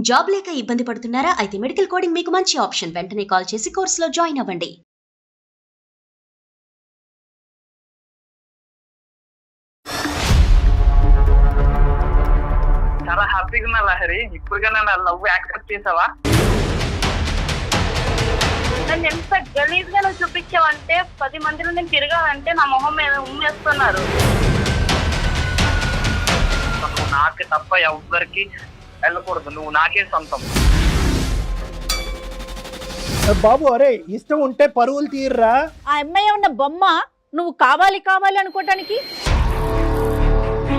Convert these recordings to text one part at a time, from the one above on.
Job లేక ఇబ్బంది పడుతున్నారా? అయితే మెడికల్ కోడింగ్ మీకు మంచి ఆప్షన్. వెంటనే కాల్ చేసి కోర్సులో జాయిన్ అవ్వండి. చాలా హ్యాపీగా ఉన్నా లహరి. ఇప్పుడుగా నా లవ్ యాక్సెప్ట్ చేసావా? నన్ను ఎంత గలీజ్ గా నువ్వు చూపించావంటే 10 మందిలో నేను తిరగాలంటే నా మొహం మీద ఉమ్మేస్తున్నారు. నువ్వు నాకే తప్ప ఎవ్వరికి వెళ్ళకూడదు, నువ్వు నాకే సొంతం. బాబు అరే ఇష్టం ఉంటే పరువులు తీర్రా. ఆ అమ్మాయి ఉన్న బొమ్మ నువ్వు కావాలి కావాలి అనుకోవటానికి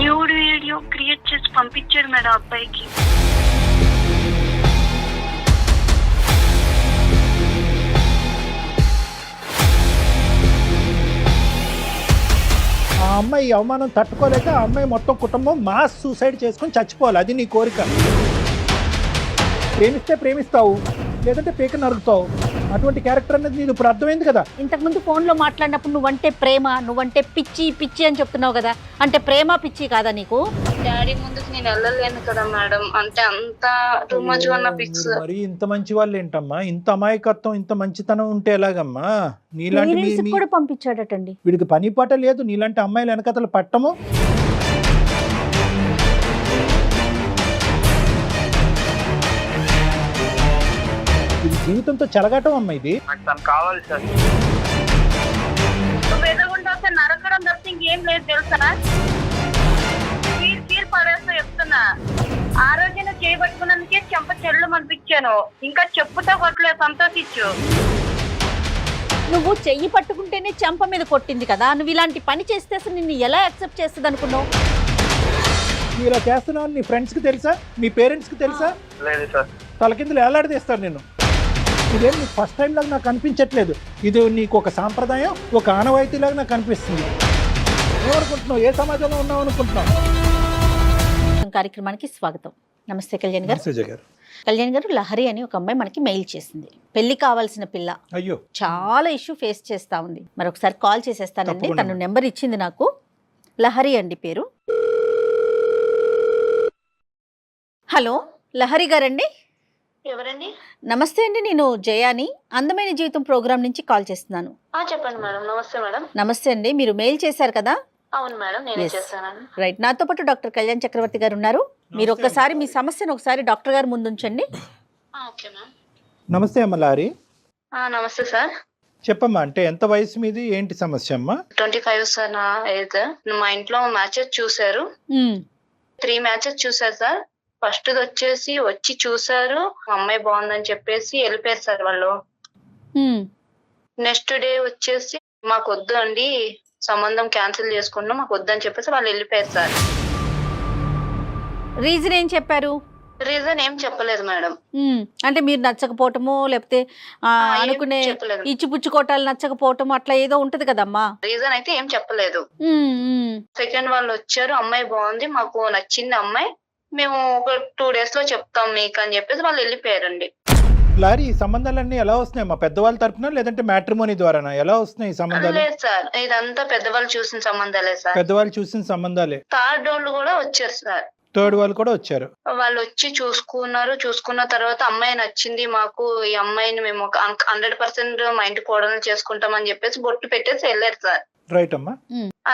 న్యూడ్ వీడియో క్రియేట్ చేసి పంపించాడు మేడం అబ్బాయికి. ఆ అమ్మాయి ఈ అవమానం తట్టుకోలేక ఆ అమ్మాయి మొత్తం కుటుంబం మాస్ సూసైడ్ చేసుకొని చచ్చిపోవాలి. అది నీ కోరిక. ప్రేమిస్తే ప్రేమిస్తావు, లేదంటే పీక నరుగుతావు. అటువంటి క్యారెక్టర్ అనేది నీకు ఇప్పుడు అర్థమైంది కదా. ఇంతకుముందు ఫోన్లో మాట్లాడినప్పుడు నువ్వంటే ప్రేమ, నువ్వంటే పిచ్చి పిచ్చి అని చెప్తున్నావు కదా. అంటే ప్రేమ పిచ్చి కాదా నీకు? డాడీ ముందుకు నేను వెళ్ళలేను కదా మేడం, అంటే అంత టూ మచ్ ఉన్న పిక్స్. మరి ఇంత మంచి వాళ్ళు ఏంటమ్మా? ఇంత అమాయకత్వం, ఇంత మంచితనం ఉంటే ఎలాగమ్మా? నీలాంటి పేరెంట్స్ కూడా పంపించాడటండి. వీడికి పని పాట లేదు. నీలాంటి అమ్మాయిలు వెనకతలు పట్టము. ఇది జీవితంతో చెలగాటం అమ్మ. ఇది నాకు తను కావాలి సార్. నువ్వు ఎదురుగుండా వస్తే నరకడం తప్ప ఇంకేం లేదు తెలుసా? తీరు పడేస్తా చెప్తున్నా. ఆ రోజు నువ్వు చేయబట్టుకున్నందుకే చెంప చెల్లు అనిపించాను. ఇంకా చెప్పుతో కొట్టలేదు, సంతోషించు. నువ్వు చెయ్యి పట్టుకుంటేనే చెంప మీద కొట్టింది కదా. నువ్వు ఇలాంటి పని చేస్తే అసలు నిన్ను ఎలా యాక్సెప్ట్ చేస్తుంది అనుకున్నావు? నువ్వు ఇలా చేస్తున్నావు నీ ఫ్రెండ్స్కి తెలుసా? మీ పేరెంట్స్కి తెలుసా? లేదు సార్. తలకిందులు ఏలాడదీస్తాను నేను. ఇదేం నీకు ఫస్ట్ టైం లాగా నాకు అనిపించట్లేదు. ఇది నీకు ఒక సాంప్రదాయం, ఒక ఆనవాయితీలాగా నాకు అనిపిస్తుంది. ఏమనుకుంటున్నావు? ఏ సమాజంలో ఉన్నావు అనుకుంటున్నావు? కార్యక్రమానికి స్వాగతం. నమస్తే కళ్యాణ్ గారు. సుజయ్ గారు. కళ్యాణ్ గారు, లహరి అని ఒక అమ్మాయి మనకి మెయిల్ చేసింది. పెళ్లి కావాల్సిన పిల్ల, అయ్యో చాలా ఇష్యూ ఫేస్ చేస్తా ఉంది. మరొకసారి కాల్ చేసేస్తానండి. తప్పకుండా. తను నెంబర్ ఇచ్చింది నాకు. లహరి అండి పేరు. హలో లహరి గారండి. ఎవరండి? నమస్తే అండి, నేను జయాని అందమైన జీవితం ప్రోగ్రామ్ నుంచి కాల్ చేస్తున్నాను. చెప్పండి మేడం. నమస్తే మేడం. నమస్తే అండి, మీరు మెయిల్ చేశారు కదా. అవును మేడం, నేనే Yes. చేస్తానండి. రైట్, నాతో పాటు డాక్టర్ కళ్యాణ్ చక్రవర్తి గారు ఉన్నారు. మీరు ఒక్కసారి మీ సమస్యను ఒకసారి డాక్టర్ గారు ముందు ఉంచండి. Okay ma'am. నమస్తే అమ్మ లారి. నమస్తే సార్. చెప్పమ్మా, అంటే ఎంత వయసు మీది, ఏంటి సమస్య అమ్మా? 25 సార్ నా ఏజ్. మా ఇంట్లో మ్యాచెస్ చూసారు. 3 మ్యాచెస్ చూసారు సార్. ఫస్ట్ వచ్చి చూసారు, అమ్మాయి బాగుందని చెప్పేసి వెళ్ళిపోయారు సార్ వాళ్ళు. నెక్స్ట్ డే వచ్చేసి మాకు వద్దు అండి, సంబంధం క్యాన్సిల్ చేసుకున్నాం, మాకు వద్దని చెప్పేసి వాళ్ళు వెళ్ళిపోయారు సార్. రీజన్ ఏం చెప్పారు? రీజన్ ఏం చెప్పలేదు మేడం. అంటే మీరు నచ్చకపోవటమో, లేకపోతే ఏం అనుకునే చెప్పలేదు. ఇచ్చిపుచ్చుకోవటాలు నచ్చకపోవటం అట్లా ఏదో ఉంటది కదమ్మా. రీజన్ అయితే ఏం చెప్పలేదు. సెకండ్ వాళ్ళు వచ్చారు, అమ్మాయి బాగుంది, మాకు నచ్చింది అమ్మాయి, మేము ఒక 2 days లో చెప్తాం మీకు అని చెప్పేసి వాళ్ళు వెళ్ళిపోయారండి. లారి, ఈ సంబంధాలన్నీ ఎలా వస్తున్నాయి మా పెద్దవాళ్ళ తరపున, లేదంటే మ్యాట్రిమోనీ ద్వారానా? ఎలా వస్తున్నాయి ఈ సంబంధాలు? లేదు సార్, ఇదంతా పెద్దవాళ్ళు చూసిన సంబంధాలే సార్. పెద్దవాళ్ళు చూసిన సంబంధాలే. థర్డ్ వాళ్ళు కూడా వచ్చారు సార్. థర్డ్ వాళ్ళు కూడా వచ్చారు. వాళ్ళు వచ్చి చూసుకున్న తర్వాత అమ్మాయి నచ్చింది మాకు, ఈ అమ్మాయిని మేము 100% మా ఇంటి కోడలు చేసుకుంటామని చెప్పేసి బొట్టు పెట్టేసి వెళ్ళారు సార్. రైట్ అమ్మా.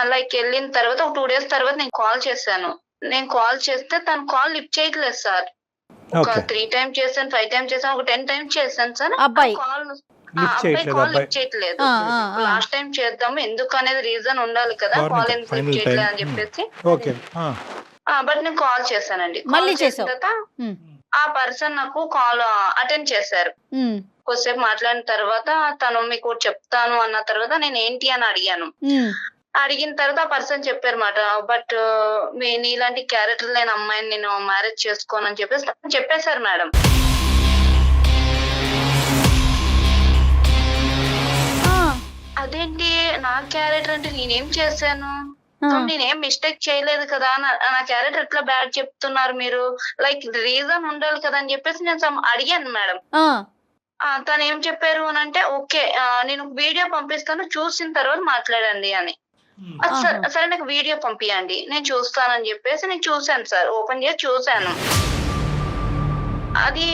అలా వెళ్ళిన తర్వాత ఒక 2 days తర్వాత నేను కాల్ చేశాను. నేను కాల్ చేస్తే తను కాల్ లిఫ్ట్ చేయట్లేదు సార్. ఒక 3 times చేశాను, 5 times చేశాను, ఒక 10 times చేశాను సార్. అబ్బాయి కాల్ లిఫ్ట్ చేయట్లేదు. కాల్ అబ్బాయి లిఫ్ట్ చేయట్లేదు. లాస్ట్ టైం చేద్దాము, ఎందుకు అనేది రీజన్ ఉండాలి కదా, కాల్ ఎందుకు లిఫ్ట్ చేయట్లేదు అని చెప్పేసి. ఓకే. బట్ నేను కాల్ చేశానండి. మళ్ళీ కాల్ చేసిన తర్వాత ఆ పర్సన్ నాకు కాల్ అటెండ్ చేశారు. కొద్దిసేపు మాట్లాడిన తర్వాత తను మీకు చెప్తాను అన్న తర్వాత నేను ఏంటి అని అడిగాను. అడిగిన తర్వాత ఆ పర్సన్ చెప్పారు మాట, బట్ నీలాంటి క్యారెక్టర్ లేని అమ్మాయిని నేను మ్యారేజ్ చేసుకోనని చెప్పేసి చెప్పేశారు మేడం. అదేంటి నా క్యారెక్టర్ అంటే నేనేం చేశాను, నేనేం మిస్టేక్ చేయలేదు కదా, నా క్యారెక్టర్ ఎట్లా బ్యాడ్ చెప్తున్నారు మీరు, లైక్ రీజన్ ఉండాలి కదా అని చెప్పేసి నేను అడిగాను మేడం. తను ఏం చెప్పారు అని అంటే, ఓకే నేను వీడియో పంపిస్తాను, చూసిన తర్వాత మాట్లాడండి అని. సరే నాకు వీడియో పంపియండి, నేను చూస్తానని చెప్పేసి నేను చూసాను సార్, ఓపెన్ చేసి చూసాను. అది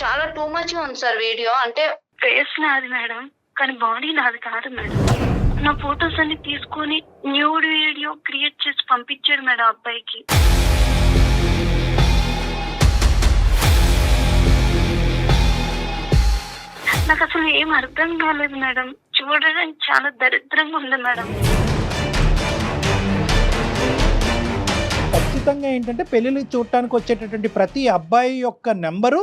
చాలా టూ మచ్ గా ఉంది సార్ వీడియో. అంటే ఫేస్ నాది మేడం, కానీ బాడీ నాది కాదు మేడం. నా ఫొటోస్ అన్ని తీసుకొని న్యూడ్ వీడియో క్రియేట్ చేసి పంపించాడు మేడం అబ్బాయికి. నాకు అసలు ఏం అర్థం కాలేదు మేడం. చూడడానికి చాలా దరిద్రంగా ఉంది మేడం. ఖచ్చితంగా ఏంటంటే పెళ్ళిళ్ళు చూడటానికి వచ్చేటటువంటి ప్రతి అబ్బాయి యొక్క నెంబరు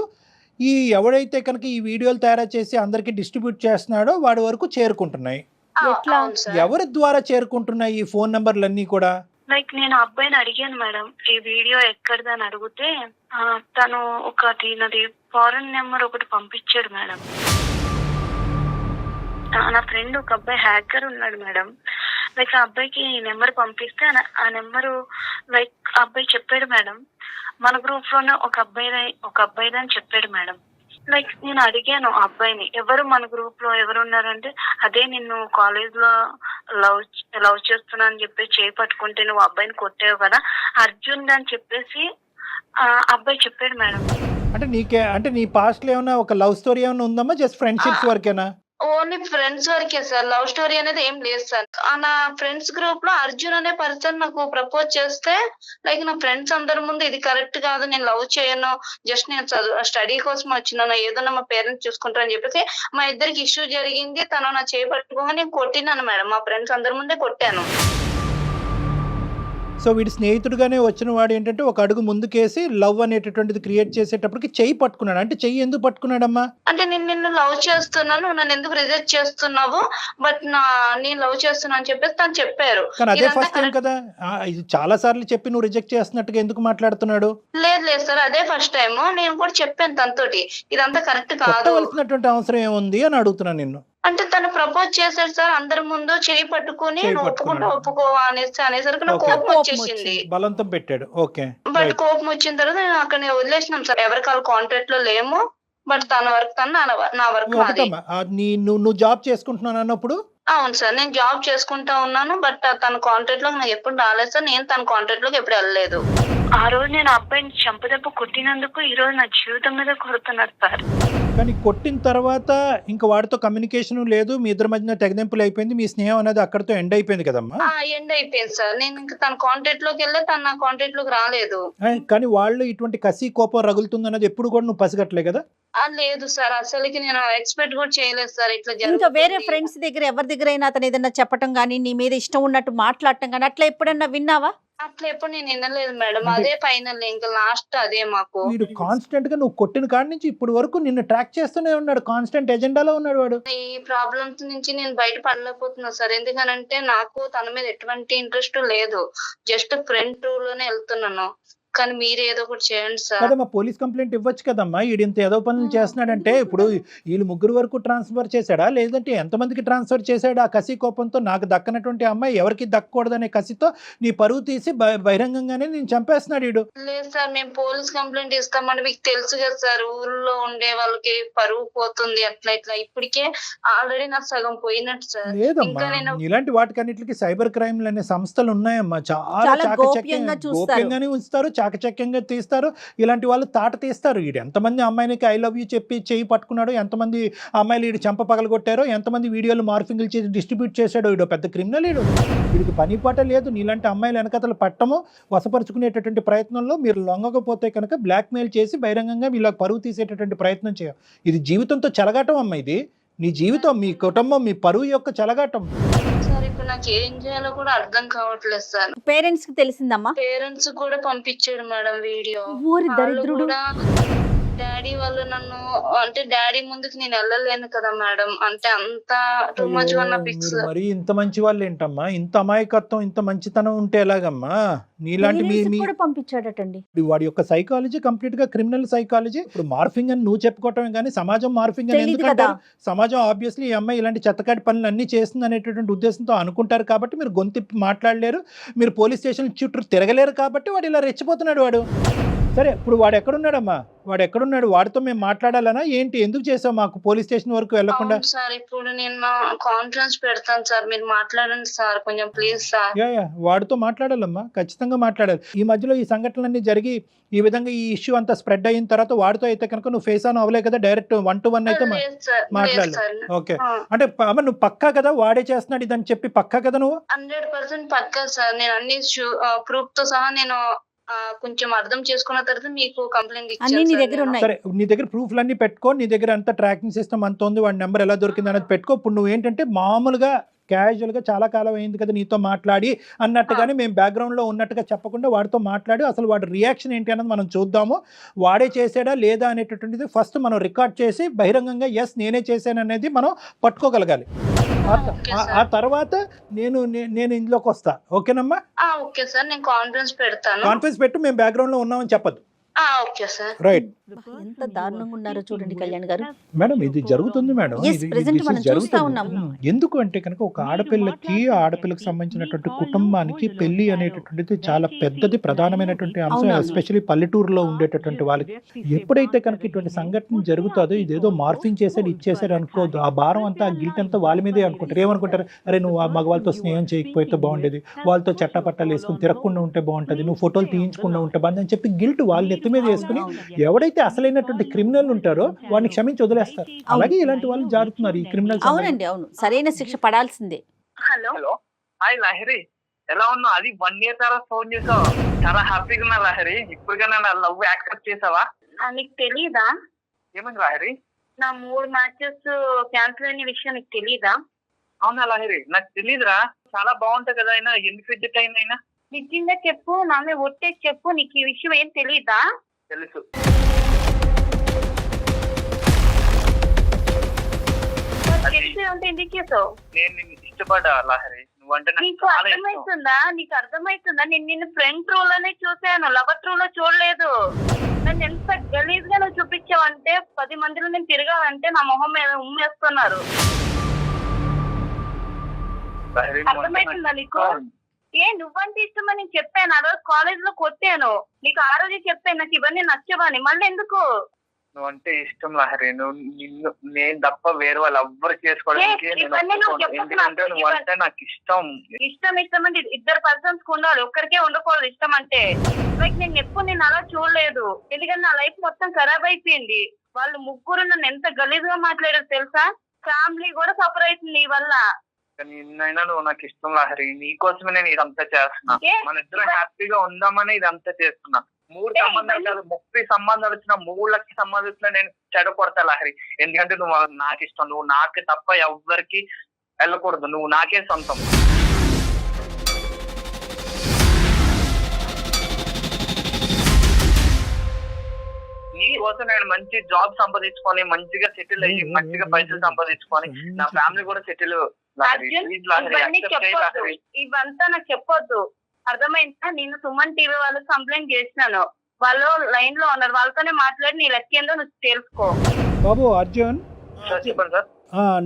ఈ ఎవడైతే కనుక ఈ వీడియోలు తయారు చేసి అందరికి డిస్ట్రిబ్యూట్ చేస్తున్నాడో వాడి వరకు చేరుకుంటున్నాయి. ఎట్లా? అవును సార్. ఎవరి ద్వారా చేరుకుంటున్నాయి ఈ ఫోన్ నెంబర్లన్నీ కూడా? లైక్ నేను ఆ అబ్బాయిని అడిగాను మేడం, ఈ వీడియో ఎక్కడిదని అడిగితే తను ఒకటి నాది ఫారెన్ నెంబర్ ఒకటి పంపించాడు మేడం. నా ఫ్రెండ్ ఒక అబ్బాయి హ్యాకర్ ఉన్నాడు మేడం. లైక్ ఆ అబ్బాయికి నెంబర్ పంపిస్తే ఆ నెంబరు లైక్ ఆ అబ్బాయి చెప్పాడు మేడం, మన గ్రూప్ లోనే ఒక అబ్బాయి అని చెప్పాడు మేడం. లైక్ నేను అడిగాను ఆ అబ్బాయిని, ఎవరు మన గ్రూప్ లో ఎవరు ఉన్నారంటే, అదే నిన్ను కాలేజ్ లో లవ్ చేస్తున్నా అని చెప్పి చేయి పట్టుకుంటే నువ్వు అబ్బాయిని కొట్టావు కదా అర్జున్ అని చెప్పేసి ఆ అబ్బాయి చెప్పాడు మేడం. అంటే నీ పాస్ట్ లో ఏమైనా ఒక లవ్ స్టోరీ ఏమైనా ఉందమ్మా? జస్ట్ ఫ్రెండ్షిప్స్ వరకేనా? ఓన్లీ ఫ్రెండ్స్ వరకే సార్, లవ్ స్టోరీ అనేది ఏం లేదు సార్. నా ఫ్రెండ్స్ గ్రూప్ లో అర్జున్ అనే పర్సన్ నాకు ప్రపోజ్ చేస్తే లైక్ నా ఫ్రెండ్స్ అందరి ముందు ఇది కరెక్ట్ కాదు, నేను లవ్ చేయను, జస్ట్ నేను స్టడీ కోసం వచ్చినాను, ఏదన్నా మా పేరెంట్స్ చూసుకుంటారని చెప్పేసి మా ఇద్దరికి ఇష్యూ జరిగింది. తను నా చేయి పట్టుకోగా నేను కొట్టినాను మేడం, మా ఫ్రెండ్స్ అందరి ముందే కొట్టాను. సో వీడి స్నేహితుడుగానే వచ్చిన వాడు ఏంటంటే ఒక అడుగు ముందుకేసి లవ్ అనేటటువంటిది క్రియేట్ చేసేటప్పటికి చెయ్యి పట్టుకున్నాడు. అంటే చెయ్యి ఎందుకు పట్టుకున్నాడమ్మా? అంటే నేను నిన్ను లవ్ చేస్తున్నాను, నన్ను ఎందుకు రిజెక్ట్ చేస్తున్నావు, బట్ నేను లవ్ చేస్తున్నా అని చెప్పేసి తను చెప్పారు. కానీ అదే ఫస్ట్ టైం కదా, ఇది చాలా సార్లు చెప్పి నువ్వు రిజెక్ట్ చేస్తున్నట్టుగా ఎందుకు మాట్లాడుతున్నాడు? లేదు సార్, అదే ఫస్ట్ టైం. నేను కూడా చెప్పాను తనతోటి ఇదంతా కరెక్ట్ కాదు, కొట్టవలసినటువంటి అవసరం ఏముంది అని అడుగుతున్నాను నిన్ను. అంటే తను ప్రపోజ్ చేశాడు సార్ అందరి ముందు, చేయి పట్టుకుని ఒప్పుకోవా అనేసరికి నాకు కోపం వచ్చేసింది, బలంతం పెట్టాడు. ఓకే, బట్ కోపం వచ్చిన తర్వాత నేను అక్కడ వదిలేసినాం సార్, ఎవరికాల కాంట్రాక్ట్ లో లేము. బట్ తన వర్క్ తను, నా వర్క్ నాది. నువ్వు జాబ్ చేసుకుంటున్నాను అన్నప్పుడు? అవును సార్, నేను జాబ్ చేసుకుంటా ఉన్నాను. బట్ తన కాంట్రాక్ట్ లోకి నాకు ఎప్పుడు రాలేదు సార్, నేను తన కాంట్రాక్ట్ లోకి ఎప్పుడు వెళ్ళలేదు. ఆ రోజు నేను అబ్బాయిని చంపదెబ్బ కొట్టినందుకు ఈ రోజు నా జీవితం మీద కొడుతున్నారు సార్. కానీ కొట్టిన తర్వాత ఇంకా వాడితో కమ్యూనికేషన్ లేదు, మీ ఇద్దరి మధ్యన తెగదెంపులు అయిపోయింది, మీ స్నేహం అనేది అక్కడితో ఎండ్ అయిపోయింది కదమ్మా? ఎండ్ అయిపోయింది సార్. నేను ఇంకా తన కాంట్రాక్ట్ లోకి వెళ్ళే, తన నా కాంట్రాక్ట్ లోకి రాలేదు. కానీ వాళ్ళు ఇటువంటి కసి కోపం రగులుతుంది అన్నది ఎప్పుడు కూడా నువ్వు పసిగట్లే కదా? లేదు సార్, అసలుకి నేను ఎక్స్పెక్ట్ కూడా చేయలేదు సార్ ఇట్లా ఇంకా జరుగుతుంది. వేరే ఫ్రెండ్స్ దగ్గర ఎవరి దగ్గర అయినా అతను ఏదైనా చెప్పటం గానీ, నీ మీద ఇష్టం ఉన్నట్టు మాట్లాడటం గానీ అట్లా ఎప్పుడన్నా విన్నావా? అట్లా ఎప్పుడు నేను వినలేదు మేడం. అదే ఫైనల్, ఇంకా లాస్ట్ అదే మాకు. వీడు కాన్స్టెంట్ గా నువ్వు కొట్టిన కాడి నుంచి ఇప్పుడు వరకు నిన్ను ట్రాక్ చేస్తూనే ఉన్నాడు, కాన్స్టెంట్ ఎజెండాలో ఉన్నాడు వాడు. ఈ ప్రాబ్లమ్స్ నుంచి నేను బయట పడలేకపోతున్నా సార్. ఎందుకనంటే నాకు తన మీద ఎటువంటి ఇంట్రెస్ట్ లేదు, జస్ట్ ఫ్రెండ్ లోనే వెళ్తున్నాను. కానీ మీరు ఏదో ఒకటి చేయండి సార్. కదమ్మా, పోలీస్ కంప్లైంట్ ఇవ్వచ్చు కదమ్మా. ఈడింత ఏదో పనులు చేస్తున్నాడంటే ఇప్పుడు వీళ్ళు ముగ్గురు వరకు ట్రాన్స్ఫర్ చేశాడా, లేదంటే ఎంతమందికి ట్రాన్స్ఫర్ చేశాడా? ఆ కసి కోపంతో నాకు దక్కనటువంటి అమ్మాయి ఎవరికి దక్కకూడదనే కసితో నీ పరువు తీసి బహిరంగంగానే నేను చంపేస్తున్నాడు వీడు. లేదు సార్, మేము పోలీస్ కంప్లైంట్ ఇస్తామని మీకు తెలుసు కదా సార్, ఊర్లో ఉండే వాళ్ళకి పరువు పోతుంది అట్లా ఇట్లా. ఇప్పటికే ఆల్రెడీ నాకు సగం పోయినట్టు సార్. లేదమ్మా, ఇలాంటి వాటికన్నిటికి సైబర్ క్రైమ్లు అనే సంస్థలు ఉన్నాయమ్మా, చాలా గోప్యంగానే ఉంచుతారు, చాకచక్యంగా తీస్తారు. ఇలాంటి వాళ్ళు తాట తీస్తారు. వీడు ఎంతమంది అమ్మాయినికి ఐ లవ్ యూ చెప్పి చేయి పట్టుకున్నాడో, ఎంతమంది అమ్మాయిలు వీడు చెంప పగలగొట్టారో, ఎంతమంది వీడియోలు మార్ఫింగ్లు చేసి డిస్ట్రిబ్యూట్ చేశాడో. వీడు పెద్ద క్రిమినల్. వీడికి పని పాట లేదు. నీలాంటి అమ్మాయిలు వెనకతలు పట్టము వశపరుచుకునేటటువంటి ప్రయత్నంలో మీరు లొంగకపోతే కనుక బ్లాక్మెయిల్ చేసి బహిరంగంగా వీళ్ళకి పరువు తీసేటటువంటి ప్రయత్నం చేయాలి. ఇది జీవితంతో చెలగాటం అమ్మ. ఇది నీ జీవితం, మీ కుటుంబం, మీ పరువు యొక్క చెలగాటం. సార్ ఇప్పుడు నాకు ఏం చేయాలో కూడా అర్థం కావట్లేదు సార్. పేరెంట్స్ కి తెలిసిందమ్మా? పేరెంట్స్ కూడా పంపించాడు మేడం వీడియో. ఊరి దరిద్రుడు. డాడీ వాళ్ళు నన్ను, అంటే డాడీ ముందుకు నేను వెళ్ళలేను కదా మేడం, అంటే అంత టూ మచ్ ఉన్న పిక్స్. మరి ఇంత మంచి వాళ్ళు ఏంటమ్మా, ఇంత అమాయకత్వం, ఇంత మంచితనం ఉంటే ఎలాగమ్మా? నీలాంటి పంపించాడటండి. వాడి యొక్క సైకాలజీ కంప్లీట్ గా క్రిమినల్ సైకాలజీ. ఇప్పుడు మార్ఫింగ్ అని నువ్వు చెప్పుకోవటమే కానీ సమాజం మార్ఫింగ్ అని ఎందుకంటారు? సమాజం ఆబ్వియస్లీ ఈ అమ్మాయి ఇలాంటి చెత్తకాటి పనులు అన్ని చేస్తుంది అనేటటువంటి ఉద్దేశంతో అనుకుంటారు కాబట్టి మీరు గొంతిప్పి మాట్లాడలేరు, మీరు పోలీస్ స్టేషన్ చుట్టూ తిరగలేరు కాబట్టి వాడు ఇలా రెచ్చిపోతున్నాడు వాడు. సరే ఇప్పుడు వాడు ఎక్కడున్నాడమ్మా, వాడు ఎక్కడున్నాడు, వాడితో మేము మాట్లాడాలనా ఏంటి, ఎందుకు చేసావు మాకు పోలీస్ స్టేషన్ వరకు వెళ్లకుండా? అవును సార్, ఇప్పుడు నేను కాన్ఫరెన్స్ పెడతాను సార్, మీరు మాట్లాడండి సార్ కొంచెం ప్లీజ్ సార్. యా వాడితో మాట్లాడాలమ్మా, ఖచ్చితంగా మాట్లాడాలి. ఈ మధ్యలో ఈ సంఘటనలన్నీ జరిగి ఈ విధంగా ఈ ఇష్యూ అంతా స్ప్రెడ్ అయిన తర్వాత వాడితో అయితే కనుక నువ్వు ఫేస్ ఆన్ అవ్వలే కదా, డైరెక్ట్ 1-to-1 అయితే మాట్లాడాలి. ఓకే, అంటే అమ్మ నువ్వు పక్కా కదా వాడే చేస్తున్నాడు ఇదని చెప్పి, పక్కా కదా నువ్వు? 100% పక్కా సార్, నేను అన్ని ప్రూఫ్ తో సహా నేను కొంచెం అర్థం చేసుకున్న తర్వాత మీకు కంప్లైంట్ అన్ని నీ దగ్గర ఉన్నాయి. సరే నీ దగ్గర ప్రూఫ్లు అన్ని పెట్టుకో, నీ దగ్గర అంత ట్రాకింగ్ సిస్టమ్ అంత ఉంది, వాడి నెంబర్ ఎలా దొరికింది అనేది పెట్టుకో. ఇప్పుడు నువ్వు ఏంటంటే మామూలుగా క్యాజువల్గా చాలా కాలం అయింది కదా నీతో మాట్లాడి అన్నట్టుగానే మేము బ్యాక్గ్రౌండ్లో ఉన్నట్టుగా చెప్పకుండా వాడితో మాట్లాడి అసలు వాడి రియాక్షన్ ఏంటి అన్నది మనం చూద్దాము. వాడే చేసాడా లేదా అనేటటువంటిది ఫస్ట్ మనం రికార్డ్ చేసి బహిరంగంగా ఎస్ నేనే చేశాను అనేది మనం పట్టుకోగలగాలి. ఆ తర్వాత నేను ఇందులోకి వస్తా. ఓకేనమ్మా? ఓకే సార్, నేను కాన్ఫరెన్స్ పెడతాను. కాన్ఫరెన్స్ పెట్టు, మేము బ్యాక్గ్రౌండ్లో ఉన్నామని చెప్పదు. Okay sir. రైట్. ఎంత దారుణంగా ఉన్నారో చూడండి కళ్యాణ్ గారు. మేడం ఇది జరుగుతుంది మేడం, ప్రెసెంట్ మనం చూస్తా ఉన్నాం. ఎందుకు అంటే కనుక ఒక ఆడపిల్లకి సంబంధించినటువంటి కుటుంబానికి పెళ్లి అనేటటువంటిది చాలా పెద్దది, ప్రధానమైనటువంటి అంశం. ఎస్పెషల్లీ పల్లెటూరులో ఉండేటటువంటి వాళ్ళకి ఎప్పుడైతే కనుక ఇటువంటి సంఘటన జరుగుతుందో ఇదేదో మార్ఫింగ్ చేసాడు ఇచ్చేసాడు అనుకోదు, ఆ భారం అంతా ఆ గిల్ట్ అంతా వాళ్ళ మీదే అనుకుంటారు. ఏమనుకుంటారు, అరే నువ్వు ఆ మగవాళ్ళతో స్నేహం చేయకపోతే బాగుండేది, వాళ్ళతో చట్టపట్టాలు వేసుకుని తిరగకుండా ఉంటే బాగుంటుంది, నువ్వు ఫోటోలు తీయించకుండా ఉంటే బాగుంది అని చెప్పి గిల్ట్ వాళ్ళ నెత్తి మీద వేసుకుని ఎవడైతే అసలైనటువంటి క్రిమినల్ ఉంటారో వాడిని క్షమించి వదిలేస్తారు. అలాగే ఇలాంటి వాళ్ళు జారుతున్నారు ఈ క్రిమినల్. అవునండి, అవును, సరైన శిక్ష పడాల్సిందే. హలో హలో, హాయ్ లహరి, ఎలా ఉన్నావు? అది 1 year తర్వాత ఫోన్ చేసావు, చాలా హ్యాపీగా ఉన్నా లహరి. ఇప్పుడుగా నా లవ్ యాక్సెప్ట్ చేసావా? నీకు తెలీదా ఏమైంది లహరి? నా 3 మ్యాచెస్ క్యాన్సిల్ అయిన విషయం నీకు తెలీదా? అవునా లహరి, నాకు తెలీదురా. చాలా బాగుంటది కదా, అయినా ఎందుకు రిజెక్ట్ అయినా? నిజంగా చెప్పు, నా మీద ఒట్టేసి చెప్పు, నీకు ఈ విషయం ఏం తెలీదా? తెలుసు. తెలిసి ఉంటే ఎందుకు చేసావు? నేను నిన్ను ఇష్టపడ్డా లహరి, నువ్వంటే నాకు నీకు చాలా ఇష్టం. అర్థమవుతుందా? నేను నిన్ను ఫ్రెండ్ రూల్ అనే చూసాను, లవర్ రూల్ లో చూడలేదు. నన్ను ఎంత గలీజ్ గా నువ్వు చూపించావంటే 10 మందిలో నేను తిరగాలంటే నా మొహం మీద ఉమ్మేస్తున్నారు. లహరి, అర్థమవుతుందా నీకు? నువ్వంటే ఇష్టమని నేను చెప్పాను, ఆ రోజు కాలేజ్ లో కొట్టాను నీకు, ఆ రోజే చెప్పాను నాకు ఇవన్నీ నచ్చవని, మళ్ళీ ఎందుకు? నువ్వంటే ఇష్టం లహరి, నేను తప్ప వేరే వాళ్ళు ఎవ్వరు చేసుకోవడానికి ఎందుకంటే నువ్వంటే నాకు ఇష్టం. ఇష్టం అంటే 2 పర్సన్స్ ఉండాలి, ఒక్కరికే ఉండకూడదు ఇష్టం అంటే. లైక్ నేను ఎప్పుడు నేను అలా చూడలేదు, ఎందుకంటే నా లైఫ్ మొత్తం ఖరాబ్ అయిపోయింది. వాళ్ళు 3 నన్ను ఎంత గలీజ్ గా మాట్లాడారు తెలుసా? ఫ్యామిలీ కూడా సఫర్ అవుతుంది నీ వల్ల. నిన్నైనా నువ్వు నాకు ఇష్టం లహరి, నీకోసమే నేను ఇదంతా చేస్తున్నా. మన ఇద్దరం హ్యాపీగా ఉందామని ఇదంతా చేస్తున్నా. 3 సంబంధాలు కాదు, 30 సంబంధాలు వచ్చిన 3 లక్షల సంబంధించిన నేను చెడగొడతా లహరి. ఎందుకంటే నువ్వు నాకు ఇష్టం, నువ్వు నాకు తప్ప ఎవ్వరికి వెళ్ళకూడదు, నువ్వు నాకే సొంతం. నీకోసం నేను మంచి జాబ్ సంపాదించుకొని మంచిగా సెటిల్ అయ్యి మంచిగా పైసలు సంపాదించుకొని నా ఫ్యామిలీ కూడా సెటిల్. ఇవంతా నాకు చెప్పొద్దు, అర్థమైందా? నేను సుమన్ టీవీ వాళ్ళకి కంప్లైంట్ చేసినాను, వాళ్ళు లైన్ లో ఉన్నారు, వాళ్ళతోనే మాట్లాడి నీ లెక్క ఏందో నువ్వు తెలుసుకో. బాబు అర్జున్, చెప్పండి సార్.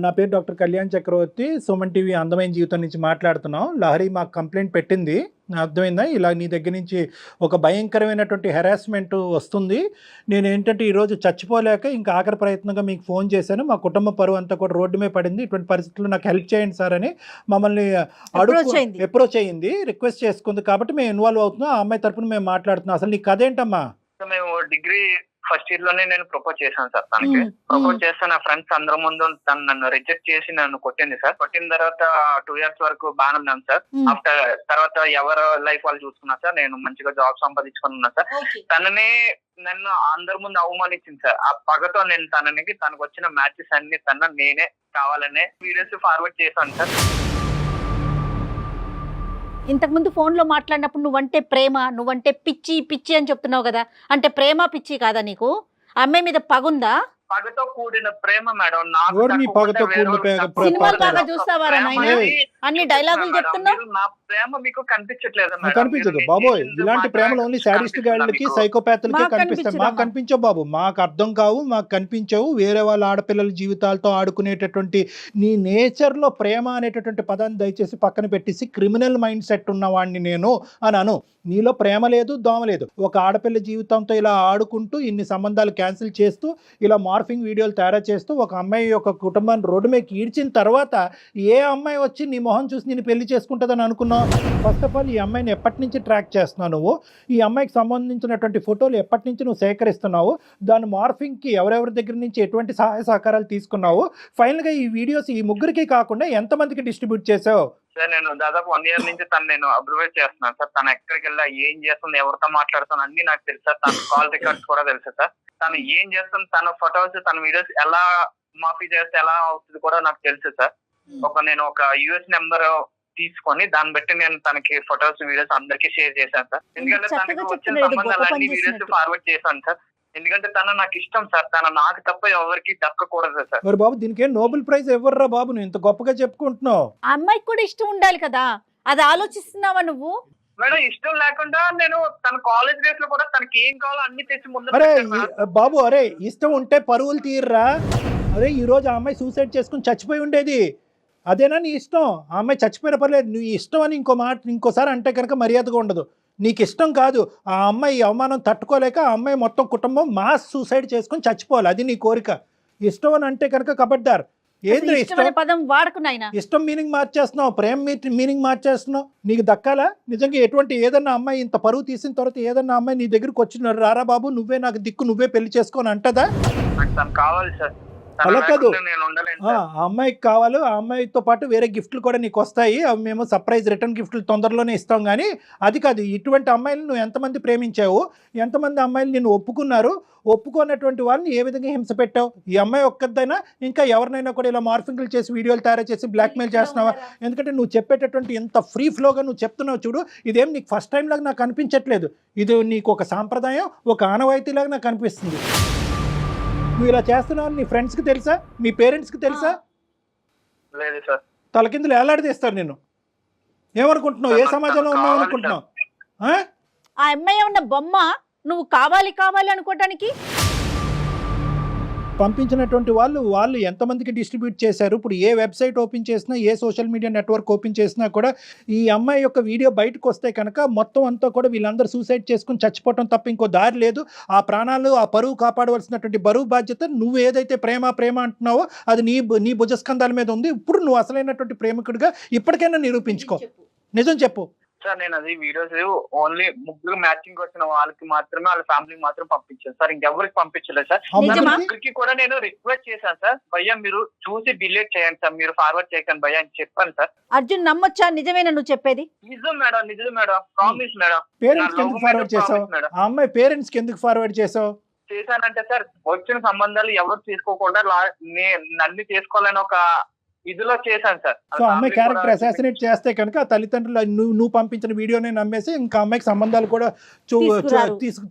నా పేరు డాక్టర్ కళ్యాణ్ చక్రవర్తి, సుమన్ టీవీ అందమైన జీవితం నుంచి మాట్లాడుతున్నాం. లహరి మాకు కంప్లైంట్ పెట్టింది, అర్థమైందా? ఇలా నీ దగ్గర నుంచి ఒక భయంకరమైనటువంటి హెరాస్మెంట్ వస్తుంది. నేను ఏంటంటే ఈరోజు చచ్చిపోలేక ఇంకా ఆఖరి ప్రయత్నంగా మీకు ఫోన్ చేశాను. మా కుటుంబ పరువు అంతా కూడా రోడ్డు మీద పడింది, ఇటువంటి పరిస్థితుల్లో నాకు హెల్ప్ చేయండి సార్ అని మమ్మల్ని అప్రోచ్ అయ్యింది, రిక్వెస్ట్ చేసుకుంది. కాబట్టి మేము ఇన్వాల్వ్ అవుతున్నాం, ఆ అమ్మాయి తరపున మేము మాట్లాడుతున్నాం. అసలు నీ కథ ఏంటమ్మా? మేము డిగ్రీ ఫస్ట్ ఇయర్ లోనే నేను ప్రపోజ్ చేశాను సార్ తనకి. ప్రపోజ్ చేస్తే నా ఫ్రెండ్స్ అందరి ముందు తను నన్ను రిజెక్ట్ చేసి నన్ను కొట్టింది సార్. కొట్టిన తర్వాత 2 years వరకు బాగానే ఉన్నాను సార్. ఆఫ్టర్ తర్వాత ఎవరు లైఫ్ వాళ్ళు చూసుకున్నా సార్, నేను మంచిగా జాబ్ సంపాదించుకుని ఉన్నా సార్. తననే నన్ను అందరి ముందు అవమానించింది సార్. ఆ పగతో నేను తనకు వచ్చిన మ్యాచెస్ అన్ని నేనే కావాలనే వీడియోస్ ఫార్వర్డ్ చేశాను సార్. ఇంతకుముందు ఫోన్లో మాట్లాడినప్పుడు నువ్వంటే ప్రేమ, నువ్వంటే పిచ్చి పిచ్చి అని చెప్తున్నావు కదా, అంటే ప్రేమ పిచ్చి కాదా నీకు? అమ్మాయి మీద పగుందా? పగతో కూడిన ప్రేమ మేడం. నాకు ఎవరు నీ పగతో కూడిన సినిమాలు బాగా చూస్తావారా నాయనా? అన్ని డైలాగులు చెప్తున్నావు. నా ప్రేమ మీకు కనిపించట్లేదు మేడం. కనిపించదు బాబోయ్. ఇలాంటి ప్రేమలు ఓన్లీ సాడిస్ట్ గాళ్ళకి, సైకోపాత్లకి కనిపిస్తాయి. మాకు కనిపించవు బాబు, మాకు అర్థం కావు, మాకు కనిపించవు. వేరే వాళ్ళ ఆడపిల్లల జీవితాలతో ఆడుకునేటటువంటి నీ నేచర్లో ప్రేమ అనేటటువంటి పదాన్ని దయచేసి పక్కన పెట్టేసి క్రిమినల్ మైండ్ సెట్ ఉన్నవాడిని నేను అని అను. నీలో ప్రేమ లేదు, దోమ లేదు. ఒక ఆడపిల్ల జీవితంతో ఇలా ఆడుకుంటూ ఇన్ని సంబంధాలు క్యాన్సిల్ చేస్తూ ఇలా మార్ఫింగ్ వీడియోలు తయారు చేస్తూ ఒక అమ్మాయి యొక్క కుటుంబాన్ని రోడ్డు మీద ఈడ్చిన తర్వాత ఏ అమ్మాయి వచ్చి నీ మొహం చూసి నేను పెళ్లి చేసుకుంటుందని అనుకున్నావు? ఫస్ట్ ఆఫ్ ఆల్ ఈ అమ్మాయిని ఎప్పటి నుంచి ట్రాక్ చేస్తున్నావు నువ్వు? ఈ అమ్మాయికి సంబంధించినటువంటి ఫోటోలు ఎప్పటి నుంచి నువ్వు సేకరిస్తున్నావు? దాని మార్ఫింగ్కి ఎవరెవరి దగ్గర నుంచి ఎటువంటి సహాయ సహకారాలు తీసుకున్నావు? ఫైనల్గా ఈ వీడియోస్ ఈ ముగ్గురికి కాకుండా ఎంతమందికి డిస్ట్రిబ్యూట్ చేసావు? సార్ నేను దాదాపు 1 year నుంచి నేను అబ్జర్వ్ చేస్తున్నాను సార్. తను ఎక్కడికి వెళ్ళా, ఏం చేస్తుంది, ఎవరితో మాట్లాడుతుంది అన్ని నాకు తెలుసు సార్. తన కాల్ రికార్డ్స్ కూడా తెలుసు సార్. తను ఏం చేస్తుంది, తన ఫొటోస్, తన వీడియోస్ ఎలా మాఫీ చేస్తే ఎలా అవుతుంది కూడా నాకు తెలుసు సార్. నేను ఒక US నెంబర్ తీసుకొని దాన్ని బట్టి నేను తనకి ఫొటోస్, వీడియోస్ అందరికీ షేర్ చేశాను సార్. ఎందుకంటే తనకి వచ్చిన సంబంధాలన్నీ వీడియోస్ ఫార్వర్డ్ చేశాను సార్. ఎందుకంటే తను నాకు ఇష్టం సార్. తను నాకు తప్ప ఎవరికి దక్కకూడదు సార్. మరి బాబు దీనికి నోబెల్ ప్రైజ్ ఎవర్రా బాబు, నువ్వు ఇంత గొప్పగా చెప్పుకుంటున్నావు? ఆ అమ్మాయికి కూడా ఇష్టం ఉండాలి కదా, అది ఆలోచిస్తున్నావా నువ్వు? మేడం ఇష్టం లేకుండా నేను తన కాలేజ్ డేస్ లో కూడా తనకి ఏం కావాలో అన్ని తెచ్చి ముందు అరే బాబు, అరే ఇష్టం ఉంటే పరువులు తీర్రా. అరే ఈ రోజు ఆ అమ్మాయి సూసైడ్ చేసుకుని చచ్చిపోయి ఉండేది. అదేనా నీ ఇష్టం? ఆ అమ్మాయి చచ్చిపోయిన పర్లేదు, నువ్వు ఇష్టం అని ఇంకోసారి అంటే కనుక మర్యాదగా ఉండదు. నీకు ఇష్టం కాదు, ఆ అమ్మాయి అవమానం తట్టుకోలేక ఆ అమ్మాయి మొత్తం కుటుంబం మాస్ సూసైడ్ చేసుకొని చచ్చిపోవాలి, అది నీ కోరిక. ఇష్టం అని అంటే కనుక కబడ్దార్. ఏంద్ర ఇష్టం పదం వాడుకున్నాయినా? ఇష్టం మీనింగ్ మార్చేస్తున్నావు, ప్రేమ మీనింగ్ మార్చేస్తున్నావు. నీకు దక్కాలా నిజంగా? ఎటువంటి ఏదన్నా అమ్మాయి ఇంత పరువు తీసిన తర్వాత ఏదన్నా అమ్మాయి నీ దగ్గరికి వచ్చినారు, రారా బాబు నువ్వే నాకు దిక్కు, నువ్వే పెళ్లి చేసుకొని అంటదా? కావాలి సార్. అలా కాదు, ఆ అమ్మాయికి కావాలి. ఆ అమ్మాయితో పాటు వేరే గిఫ్ట్లు కూడా నీకు వస్తాయి, అవి మేము సర్ప్రైజ్ రిటర్న్ గిఫ్ట్లు తొందరలోనే ఇస్తాం. కానీ అది కాదు, ఇటువంటి అమ్మాయిలు నువ్వు ఎంతమంది ప్రేమించావు, ఎంతమంది అమ్మాయిలు నిన్ను ఒప్పుకున్నారు, ఒప్పుకున్నటువంటి వాళ్ళని ఏ విధంగా హింస పెట్టావు? ఈ అమ్మాయి ఒక్కదైనా ఇంకా ఎవరినైనా కూడా ఇలా మార్ఫింగ్లు చేసి వీడియోలు తయారు చేసి బ్లాక్మెయిల్ చేస్తున్నావా? ఎందుకంటే నువ్వు చెప్పేటటువంటి ఎంత ఫ్రీ ఫ్లోగా నువ్వు చెప్తున్నావు చూడు, ఇదేం నీకు ఫస్ట్ టైం లాగా నాకు అనిపించట్లేదు. ఇది నీకు ఒక సాంప్రదాయం, ఒక ఆనవాయితీలాగా నాకు అనిపిస్తుంది. నువ్వు ఇలా చేస్తున్నావు నీ ఫ్రెండ్స్కి తెలుసా, మీ పేరెంట్స్కి తెలుసా? లేదు సార్. తలకిందులు ఏలాడదీస్తారు నేను. ఏమనుకుంటున్నావు? ఏ సమాజంలో ఉన్నావు అనుకుంటున్నావు? ఆ అమ్మాయి ఉన్న బొమ్మ నువ్వు కావాలి కావాలి అనుకోవటానికి పంపించినటువంటి వాళ్ళు ఎంతమందికి డిస్ట్రిబ్యూట్ చేశారు? ఇప్పుడు ఏ వెబ్సైట్ ఓపెన్ చేసినా, ఏ సోషల్ మీడియా నెట్వర్క్ ఓపెన్ చేసినా కూడా ఈ అమ్మాయి యొక్క వీడియో బయటకు వస్తే కనుక మొత్తం అంతా కూడా వీళ్ళందరూ సూసైడ్ చేసుకుని చచ్చిపోవటం తప్ప ఇంకో దారి లేదు. ఆ ప్రాణాలు, ఆ పరువు కాపాడవలసినటువంటి బరువు బాధ్యత నువ్వు ఏదైతే ప్రేమ అంటున్నావో అది నీ భుజస్కంధాల మీద ఉంది. ఇప్పుడు నువ్వు అసలైనటువంటి ప్రేమికుడిగా ఇప్పటికైనా నిరూపించుకో. నిజం చెప్పు సార్. నేను అది వీడియోస్ ఓన్లీ ముగ్గురు మ్యాచింగ్ వచ్చిన వాళ్ళకి మాత్రమే, వాళ్ళ ఫ్యామిలీకి మాత్రం పంపించాను సార్. ఇంకెవరికి పంపించలేదు సార్. ముగ్గురికి కూడా నేను రిక్వెస్ట్ చేశాను సార్, భయ్యా మీరు చూసి డిలీట్ చేయండి సార్, మీరు ఫార్వర్డ్ చేయకండి భయ్యా అని చెప్పాను సార్. అర్జున్ నమ్మొచ్చా? నిజమేనా నువ్వు చెప్పేది? నిజం మేడం, నిజం మేడం, ప్రామిస్ మేడం. పేరెంట్స్ ఎందుకు ఫార్వర్డ్ చేసావు? ఆ అమ్మాయి పేరెంట్స్ కి ఎందుకు ఫార్వర్డ్ చేసావు? చేశానంటే సార్, వచ్చిన సంబంధాలు ఎవరు తీసుకోకుండా నన్ను చేసుకోవాలని ఒక ఇదిలో చేశాను సార్. సో అమ్మాయి క్యారెక్టర్ అసాసినేట్ చేస్తే కనుక తల్లిదండ్రులు నువ్వు పంపించిన వీడియోనే నమ్మేసి ఇంకా అమ్మాయికి సంబంధాలు కూడా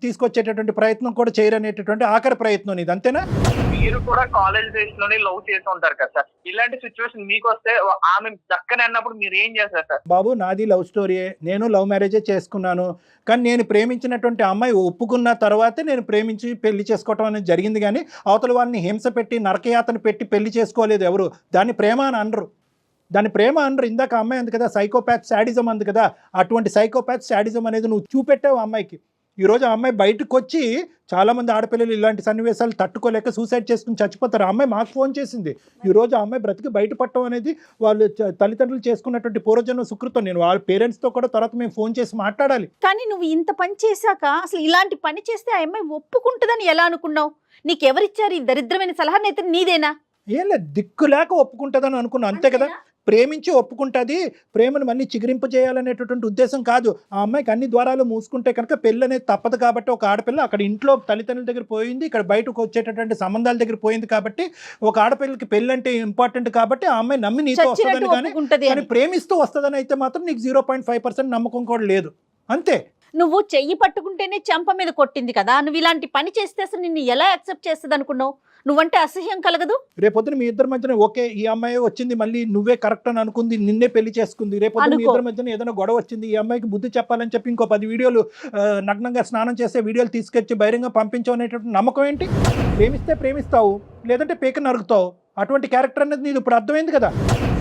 తీసుకొచ్చేటటువంటి ప్రయత్నం కూడా చేయరనేటటువంటి ఆఖరి ప్రయత్నం ఇది, అంతేనా? మీరు కూడా కాలేజ్ డేస్ లోనే లవ్ చేసి ఉంటారు కదా సార్. ఇలాంటి సిచ్యువేషన్ మీకు వస్తే ఆమె దక్కని అన్నప్పుడు మీరు ఏం చేస్తారు సార్? బాబు నాది లవ్ స్టోరీయే, నేను లవ్ మ్యారేజే చేసుకున్నాను. కానీ నేను ప్రేమించినటువంటి అమ్మాయి ఒప్పుకున్న తర్వాతే నేను ప్రేమించి పెళ్లి చేసుకోవటం అనేది జరిగింది. కానీ అవతల వాళ్ళని హింస పెట్టి నరకయాతన పెట్టి పెళ్లి చేసుకోలేదు ఎవరు. దాన్ని ప్రేమ అని అనరు, దాని ప్రేమ అనరు. ఇందాక అమ్మాయి అంది కదా సైకోపాత్ శాడిజం అంది కదా, అటువంటి సైకోపాత్ శాడిజం అనేది నువ్వు చూపెట్టావు అమ్మాయికి. ఈరోజు ఆ అమ్మాయి బయటకు వచ్చి చాలామంది ఆడపిల్లలు ఇలాంటి సన్నివేశాలు తట్టుకోలేక సూసైడ్ చేసుకుని చచ్చిపోతారు. ఆ అమ్మాయి మాకు ఫోన్ చేసింది. ఈరోజు ఆ అమ్మాయి బ్రతికి బయటపడటం అనేది వాళ్ళు తల్లిదండ్రులు చేసుకున్నటువంటి పూర్వజన్మ సుకృతం. నేను వాళ్ళ పేరెంట్స్తో కూడా తర్వాత మేము ఫోన్ చేసి మాట్లాడాలి. కానీ నువ్వు ఇంత పని చేశాక అసలు ఇలాంటి పని చేస్తే ఆ అమ్మాయి ఒప్పుకుంటుందని ఎలా అనుకున్నావు? నీకెవరిచ్చారు ఈ దరిద్రమైన సలహా? అయితే నీదేనా? ఏం లేదు, దిక్కు లేక ఒప్పుకుంటుందని అనుకున్నా, అంతే కదా. ప్రేమించి ఒప్పుకుంటుంది, ప్రేమను మళ్ళీ చిగురింపు చేయాలనేటటువంటి ఉద్దేశం కాదు. ఆ అమ్మాయికి అన్ని ద్వారాలు మూసుకుంటే కనుక పెళ్ళి అనేది తప్పదు. కాబట్టి ఒక ఆడపిల్ల అక్కడ ఇంట్లో తల్లిదండ్రుల దగ్గర పోయింది, ఇక్కడ బయటకు వచ్చేటటువంటి సంబంధాల దగ్గర పోయింది. కాబట్టి ఒక ఆడపిల్లకి పెళ్ళి అంటే ఇంపార్టెంట్ కాబట్టి ఆ అమ్మాయి నమ్మి నీతో వస్తుందని కానీ ప్రేమిస్తూ వస్తుందని అయితే మాత్రం నీకు 0.5% నమ్మకం కూడా లేదు, అంతే. నువ్వు చెయ్యి పట్టుకుంటేనే చెంప మీద కొట్టింది కదా, నువ్వు ఇలాంటి పని చేస్తే అసలు నిన్ను ఎలా యాక్సెప్ట్ చేస్తుంది అనుకున్నావు? నువ్వంటే అసహ్యం కలగదు? రేపొద్దున మీ ఇద్దరి మధ్యన ఓకే ఈ అమ్మాయి వచ్చింది మళ్ళీ నువ్వే కరెక్ట్ అని అనుకుంది, నిన్నే పెళ్లి చేసుకుంది, రేపొద్దున మీ ఇద్దరి మధ్యన ఏదైనా గొడవ వచ్చింది, ఈ అమ్మాయికి బుద్ధి చెప్పాలని చెప్పి ఇంకో 10 వీడియోలు నగ్నంగా స్నానం చేసే వీడియోలు తీసుకొచ్చి బహిరంగ పంపించావు అనేటువంటి నమ్మకం ఏంటి? ప్రేమిస్తే ప్రేమిస్తావు, లేదంటే పేక నరుకుతావు. అటువంటి క్యారెక్టర్ అనేది నీది ఇప్పుడు అర్థమైంది కదా.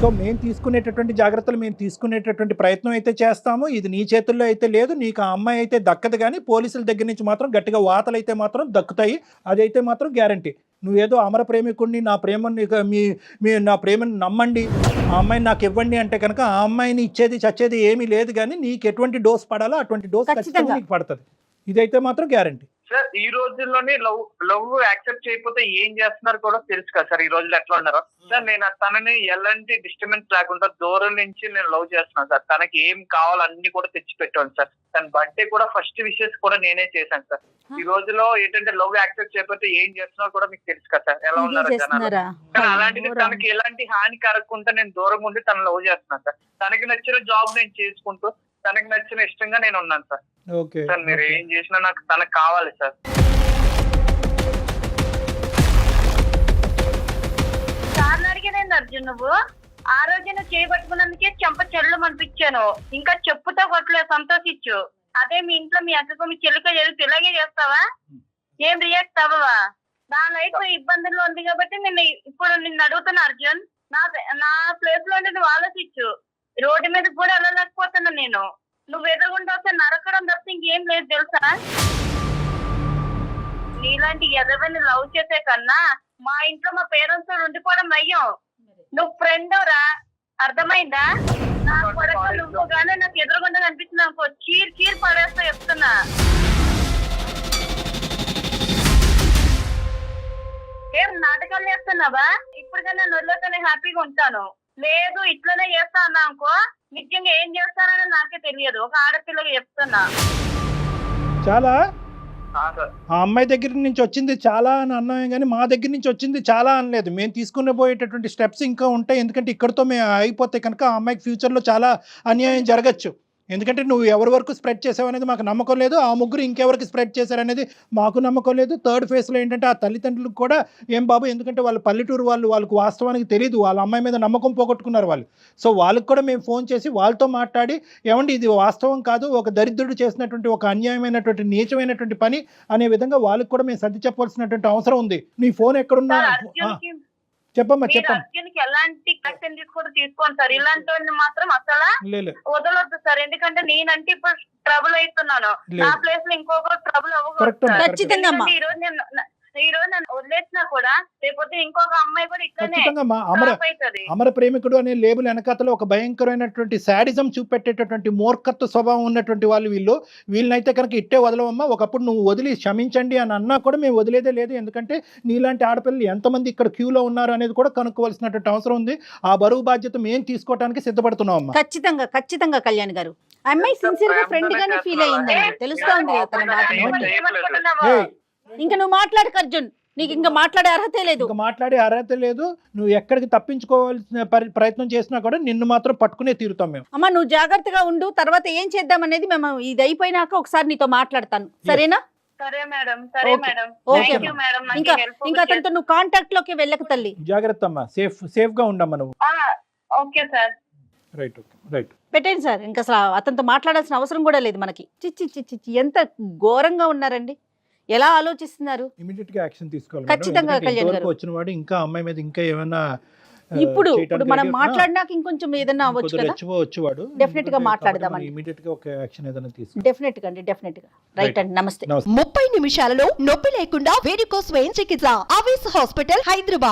సో మేము తీసుకునేటటువంటి జాగ్రత్తలు, మేము తీసుకునేటటువంటి ప్రయత్నం అయితే చేస్తాము. ఇది నీ చేతుల్లో అయితే లేదు, నీకు ఆ అమ్మాయి అయితే దక్కదు, కానీ పోలీసుల దగ్గర నుంచి మాత్రం గట్టిగా వాతలు అయితే మాత్రం దక్కుతాయి, అదైతే మాత్రం గ్యారంటీ. నువ్వేదో అమర ప్రేమికుడిని, నా ప్రేమని నా ప్రేమని నమ్మండి, ఆ అమ్మాయిని నాకు ఇవ్వండి అంటే కనుక ఆ అమ్మాయిని ఇచ్చేది చచ్చేది ఏమీ లేదు, కానీ నీకు ఎటువంటి డోస్ పడాలో అటువంటి డోస్ ఖచ్చితంగా నీకు పడుతుంది. ఇదైతే మాత్రం గ్యారంటీ. సార్ ఈ రోజుల్లోనే లవ్ యాక్సెప్ట్ చేయకపోతే ఏం చేస్తున్నారు కూడా తెలుసు కదా సార్. ఈ రోజుల్లో ఎట్లా ఉన్నారో సార్, నేను తనని ఎలాంటి డిస్టర్బెన్స్ లేకుండా దూరం నుంచి నేను లవ్ చేస్తున్నాను సార్. తనకి ఏం కావాలో అన్ని కూడా తెచ్చి పెట్టాను సార్. తన బర్త్డే కూడా ఫస్ట్ విషెస్ కూడా నేనే చేశాను సార్. ఈ రోజులో ఏంటంటే లవ్ యాక్సెప్ట్ చేయకపోతే ఏం చేస్తున్నారో కూడా మీకు తెలుసు కదా సార్, ఎలా ఉన్నారు జనాలు. కానీ అలాంటిది తనకి ఎలాంటి హాని కలగకుండా నేను దూరంగా ఉండి తను లవ్ చేస్తున్నాను సార్. తనకి నచ్చిన జాబ్ నేను చేసుకుంటూ తనకి నచ్చిన ఇష్టంగా నేను ఉన్నాను సార్. ఓకే సార్ మీరు ఏం చేసినా నాకు తనకు కావాలి సార్. సార్ని అడిగేదేంది అర్జున్, నువ్వు ఆ రోజు నువ్వు చేయబట్టుకున్నందుకే చెంప చెల్లు అనిపించాను, ఇంకా చెప్పుతో కొట్టలేదు, సంతోషించు. అదే మీ ఇంట్లో మీ అక్కకు మీ చెల్లికో జరిగితే ఇలాగే చేస్తావా? ఏం రియాక్ట్ అవ్వవా? నా లైఫ్ ఇబ్బందుల్లో ఉంది కాబట్టి నేను ఇప్పుడు నిన్ను అడుగుతున్నా అర్జున్, నా ప్లేస్ లో నువ్వు ఆలోచించు. రోడ్డు మీద కూడా వెళ్ళలేకపోతున్నా నేను, నువ్వు ఎదురుగుండా వస్తే నరకడం తప్ప ఇంకేం లేదు తెలుసా? నీలాంటి ఎదవని లవ్ చేసే కన్నా మా ఇంట్లో మా పేరెంట్స్ తో ఉండిపోవడం నయ్యం. నువ్వు ఫ్రెండ్ రా, అర్థమైందా? నా కొరకు నువ్వు గానే నాకు ఎదురుగుండా కనిపిస్తుంది అనుకో, చీర్ పడేస్తా చెప్తున్నా. ఏం నాటకాలు చేస్తున్నావా? ఇప్పటికైనా నొల్లతోనే హ్యాపీగా ఉంటాను. లేదు ఇట్లనే చేస్తా అన్నా అనుకో, నిజంగా ఏం చేస్తానని నాకే తెలియదు. ఒక ఆడపిల్లగా చెప్తున్నా. చాలా ఆ అమ్మాయి దగ్గర నుంచి వచ్చింది చాలా అని అన్నామే కానీ మా దగ్గర నుంచి వచ్చింది చాలా అనలేదు. మేము తీసుకునే పోయేటటువంటి స్టెప్స్ ఇంకా ఉంటాయి, ఎందుకంటే ఇక్కడతో మేము అయిపోతే కనుక ఆ అమ్మాయికి ఫ్యూచర్లో చాలా అన్యాయం జరగచ్చు. ఎందుకంటే నువ్వు ఎవరి వరకు స్ప్రెడ్ చేసావు అనేది మాకు నమ్మకం లేదు, ఆ ముగ్గురు ఇంకెవరికి స్ప్రెడ్ చేశారనేది మాకు నమ్మకం లేదు. థర్డ్ ఫేజ్లో ఏంటంటే ఆ తల్లిదండ్రులకు కూడా ఏం బాబు, ఎందుకంటే వాళ్ళు పల్లెటూరు వాళ్ళకు వాస్తవానికి తెలియదు, వాళ్ళ అమ్మాయి మీద నమ్మకం పోగొట్టుకున్నారు వాళ్ళు. సో వాళ్ళకి కూడా మేము ఫోన్ చేసి వాళ్ళతో మాట్లాడి, ఏమండి ఇది వాస్తవం కాదు, ఒక దరిద్రుడు చేసినటువంటి ఒక అన్యాయమైనటువంటి నీచమైనటువంటి పని అనే విధంగా వాళ్ళకి కూడా మేము సర్ది చెప్పాల్సినటువంటి అవసరం ఉంది. నీ ఫోన్ ఎక్కడున్నా చెప్పమ్మా అర్జున్కి ఎలాంటి యాక్షన్ తీసుకోండి సార్. ఇలాంటి మాత్రం అసలు వదలొద్దు సార్, ఎందుకంటే నేనంటే ఇప్పుడు ట్రబుల్ అవుతున్నాను. నా ప్లేస్ లో ఇంకొకరు ట్రబుల్ అవ్వకూడదు. ఈ రోజు నన్ను వదిలేసినా కూడా రేపొద్దు ఇంకొక అమ్మాయి కూడా ఇట్లనే అమర ప్రేమికుడు అనే లేబుల్ వెనకాతలో ఒక భయంకరమైనటువంటి శాడిజం చూపెట్టేటటువంటి మూర్ఖత్వ స్వభావం ఉన్నటువంటి వాళ్ళు వీళ్ళనైతే కనుక ఇట్టే వదలవమ్మా. ఒకప్పుడు నువ్వు వదిలి క్షమించండి అని అన్నా కూడా మేము వదిలేదే లేదు, ఎందుకంటే నీలాంటి ఆడపిల్లలు ఎంతమంది ఇక్కడ క్యూలో ఉన్నారు అనేది కూడా కనుక్కోవాల్సినటువంటి అవసరం ఉంది. ఆ బరువు బాధ్యత మేము తీసుకోవడానికి సిద్ధపడుతున్నాం. ఖచ్చితంగా ఖచ్చితంగా కళ్యాణ్ గారు, అమ్మాయి సిన్సియర్ గా ఫ్రెండ్ గానే ఫీల్ అయ్యిందండి, తెలుస్తోంది తన మాట. ఇంకా నువ్వు మాట్లాడక అర్జున్, నీకు ఇంకా మాట్లాడే అర్హత లేదు. నువ్వు ఎక్కడికి తప్పించుకోవాల్సిన ప్రయత్నం చేసినా కూడా నిన్ను మాత్రం పట్టుకునే తీరుతాం మేము. అమ్మా నువ్వు జాగ్రత్తగా ఉండు, తర్వాత ఏం చేద్దాం అనేది మేము ఇది అయిపోయినాక ఒకసారి నీతో మాట్లాడతాను, సరేనా? సరే మేడం, సరే మేడం. ఇంకా అతనితో నువ్వు కాంటాక్ట్ లోకి వెళ్ళక తల్లి, జాగ్రత్త అమ్మా, సేఫ్ గా ఉండమ్మా నువ్వు. ఓకే సార్, రైట్ పెట్టండి సార్. ఇంకా అసలు అతనితో మాట్లాడాల్సిన అవసరం కూడా లేదు మనకి. చిచ్చి ఎంత ఘోరంగా ఉన్నారండి, ఎలా ఆలోచిస్తున్నారు? ఇమిడియట్ గా యాక్షన్ తీసుకోవాలి. ఖచ్చితంగా కళ్యాణ్ గారు వచ్చిన వాడు ఇంకా అమ్మాయి మీద ఇంకా ఏమైనా ఇప్పుడు మనం మాట్లాడినాక ఇంకొంచెం ఏదైనా అవ్వచ్చు కదా, వచ్చేవాడు డెఫినెట్ గా మాట్లాడదాం. ఇమిడియట్ గా ఒక యాక్షన్ ఏదైనా తీసుకో. డెఫినెట్ గా రైట్ అండి, నమస్తే. 30 నిమిషాలలో నొప్పి లేకుండా వేడికోస్ వెయిన్ చికిత్స, ఆవేశ హాస్పిటల్, హైదరాబాద్.